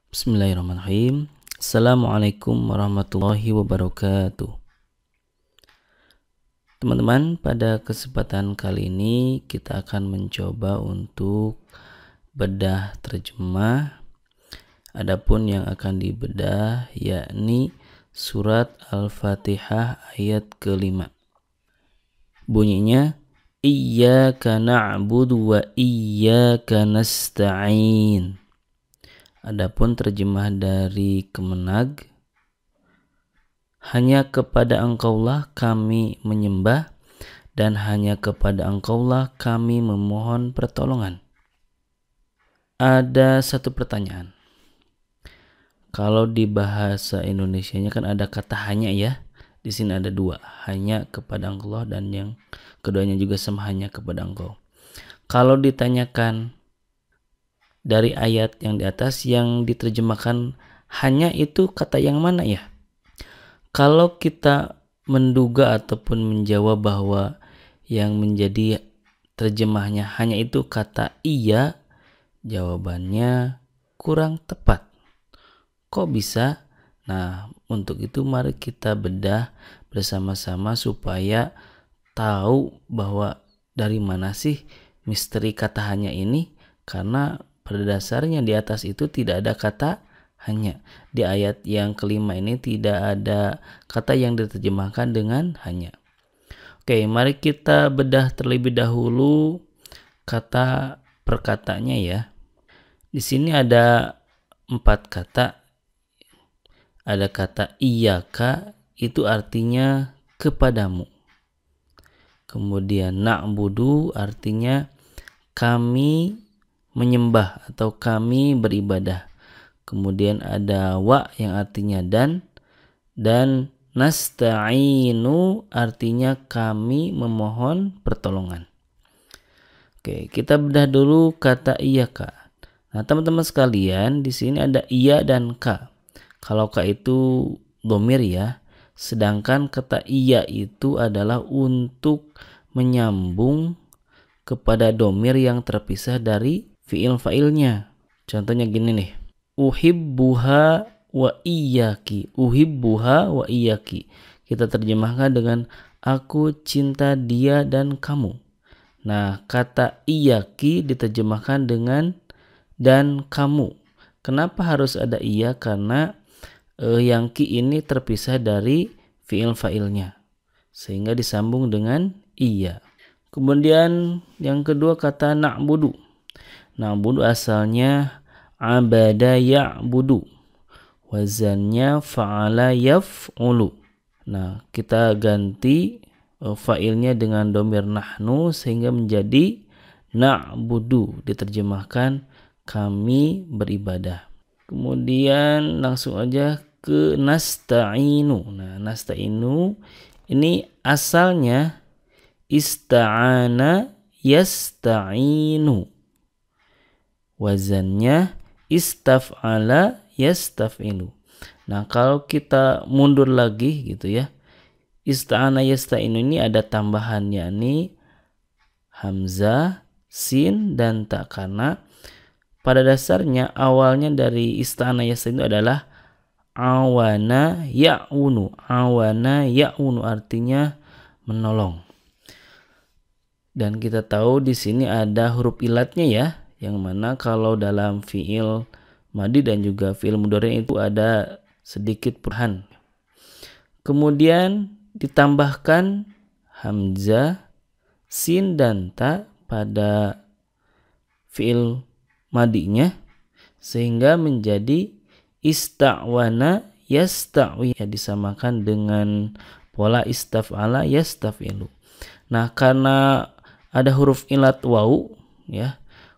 Bismillahirrahmanirrahim. Assalamualaikum warahmatullahi wabarakatuh. Teman-teman, pada kesempatan kali ini kita akan mencoba untuk bedah terjemah. Adapun yang akan dibedah yakni surat Al-Fatihah ayat ke-5. Bunyinya Iyyaka na'budu wa iyyaka nasta'in. Adapun terjemah dari Kemenag, hanya kepada Engkaulah kami menyembah dan hanya kepada Engkaulah kami memohon pertolongan. Ada satu pertanyaan. Kalau di bahasa Indonesianya kan ada kata hanya ya. Di sini ada dua, hanya kepada Allah dan yang keduanya juga sama, hanya kepada Engkau. Kalau ditanyakan dari ayat yang di atas yang diterjemahkan hanya itu kata yang mana ya? Kalau kita menduga ataupun menjawab bahwa yang menjadi terjemahnya hanya itu kata iya, jawabannya kurang tepat. Kok bisa? Nah, untuk itu mari kita bedah bersama-sama supaya tahu bahwa dari mana sih misteri kata hanya ini, karena pada dasarnya di atas itu tidak ada kata hanya. Di ayat yang kelima ini tidak ada kata yang diterjemahkan dengan hanya. Oke, mari kita bedah terlebih dahulu kata per katanya ya. Di sini ada 4 kata. Ada kata iyyaka, itu artinya kepadamu. Kemudian na'budu artinya kami menyembah atau kami beribadah. Kemudian ada wa yang artinya dan nasta'inu artinya kami memohon pertolongan. Oke, kita bedah dulu kata iyyaka. Nah, teman-teman sekalian, di sini ada iya dan ka. Kalau ka itu dhamir ya, sedangkan kata iya itu adalah untuk menyambung kepada dhamir yang terpisah dari fiil fa'ilnya. Contohnya gini nih. Uhibbuha wa iyyaki. Uhibbuha wa iyyaki. Kita terjemahkan dengan aku cinta dia dan kamu. Nah, kata iyyaki diterjemahkan dengan dan kamu. Kenapa harus ada iya? Karena yang ki ini terpisah dari fiil fa'ilnya, sehingga disambung dengan iya. Kemudian yang kedua kata na'budu. Na'budu asalnya abada ya'budu. Wazannya fa'ala yaf'ulu. Nah, kita ganti fa'ilnya dengan dhamir nahnu sehingga menjadi na'budu, diterjemahkan kami beribadah. Kemudian langsung aja ke nasta'inu. Nah, nasta'inu ini asalnya ista'ana yasta'inu. Wazannya istaf'ala yastaf'ilu. Nah, kalau kita mundur lagi gitu ya. Ista'ana yasta'inu ini ada tambahan yakni hamzah, sin dan ta, karena pada dasarnya awalnya dari ista'ana yasta'inu adalah awana ya'unu. Awana ya'unu artinya menolong. Dan kita tahu di sini ada huruf ilatnya ya, yang mana kalau dalam fiil madi dan juga fiil mudhari itu ada sedikit perubahan. Kemudian ditambahkan hamzah, sin dan ta pada fiil madinya sehingga menjadi ista'wana yasta'wi, ya disamakan dengan pola istaf'ala yastaf'ilu. Nah, karena ada huruf ilat waw ya.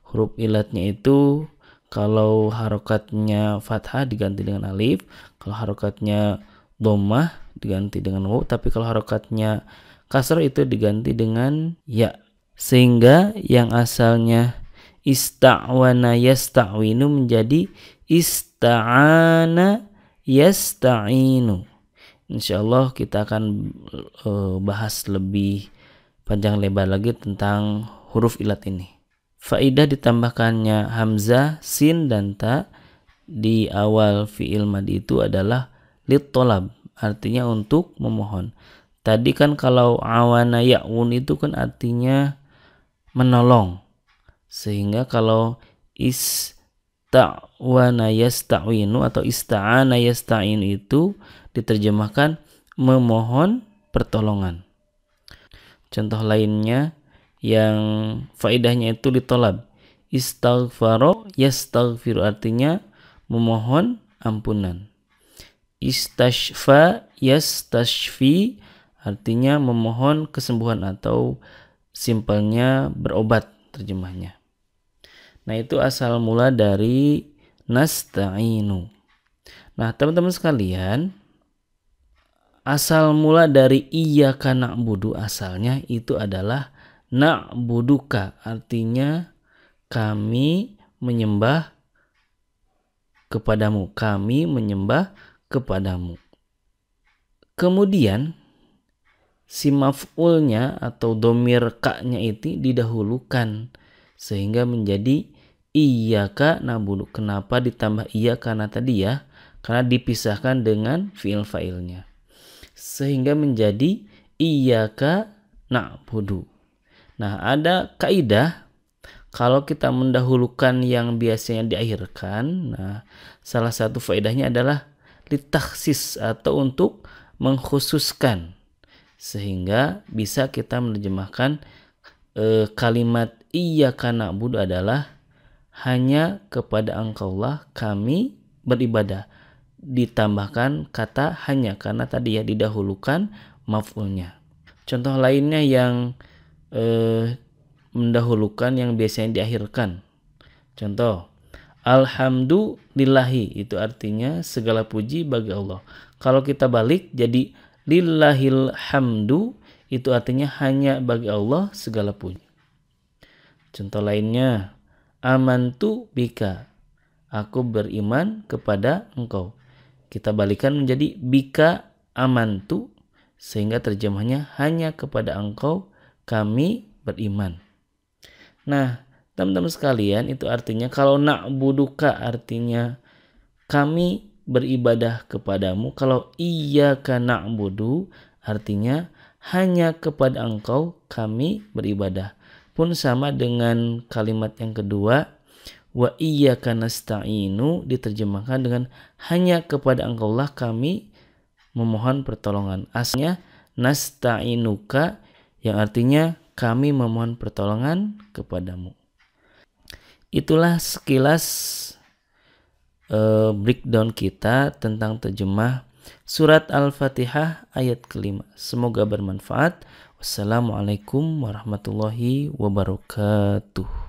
Huruf ilatnya itu kalau harokatnya fathah diganti dengan alif, kalau harokatnya dhammah diganti dengan waw, tapi kalau harokatnya kasrah itu diganti dengan ya. Sehingga yang asalnya ista'wana yasta'winu menjadi ista'ana yasta'inu. Insyaallah kita akan bahas lebih panjang lebar lagi tentang huruf ilat ini. Faidah ditambahkannya hamzah, sin dan ta di awal fi'il madhi itu adalah lit tolab, artinya untuk memohon. Tadi kan kalau awana ya'un itu kan artinya menolong. Sehingga kalau ista'wana yasta'inu atau ista'ana yasta'in itu diterjemahkan memohon pertolongan. Contoh lainnya yang faedahnya itu ditolab. Istaghfaro yastaghfiru, artinya memohon ampunan. Istashfa yastashfi, artinya memohon kesembuhan atau simpelnya berobat terjemahnya. Nah, itu asal mula dari nasta'inu. Nah, teman-teman sekalian, asal mula dari iyyaka na'budu asalnya itu adalah na'buduka, artinya kami menyembah kepadamu, kami menyembah kepadamu. Kemudian si maf'ulnya atau domir ka-nya itu didahulukan sehingga menjadi iyyaka na'budu. Kenapa ditambah iya? Karena tadi ya, karena dipisahkan dengan fi'il fa'ilnya. Sehingga menjadi iyyaka na'budu. Nah, ada kaidah kalau kita mendahulukan yang biasanya diakhirkan. Nah, salah satu faedahnya adalah litakhsis atau untuk mengkhususkan, sehingga bisa kita menerjemahkan kalimat iyyaka na'budu adalah hanya kepada Engkaulah kami beribadah. Ditambahkan kata hanya karena tadi ya didahulukan maf'ulnya. Contoh lainnya yang mendahulukan yang biasanya diakhirkan. Contoh, alhamdulillahi, itu artinya segala puji bagi Allah. Kalau kita balik jadi lillahil hamdu, itu artinya hanya bagi Allah segala puji. Contoh lainnya, amantu bika, aku beriman kepada engkau. Kita balikan menjadi bika amantu, sehingga terjemahnya hanya kepada engkau kami beriman. Nah, teman-teman sekalian, itu artinya kalau na'buduka artinya kami beribadah kepadamu. Kalau iyyaka na'budu artinya hanya kepada engkau kami beribadah. Pun sama dengan kalimat yang kedua, wa iyyaka nasta'inu diterjemahkan dengan hanya kepada engkaulah kami memohon pertolongan. Asalnya nasta'inuka yang artinya kami memohon pertolongan kepadamu. Itulah sekilas breakdown kita tentang terjemah surat Al-Fatihah ayat kelima. Semoga bermanfaat. Wassalamualaikum warahmatullahi wabarakatuh.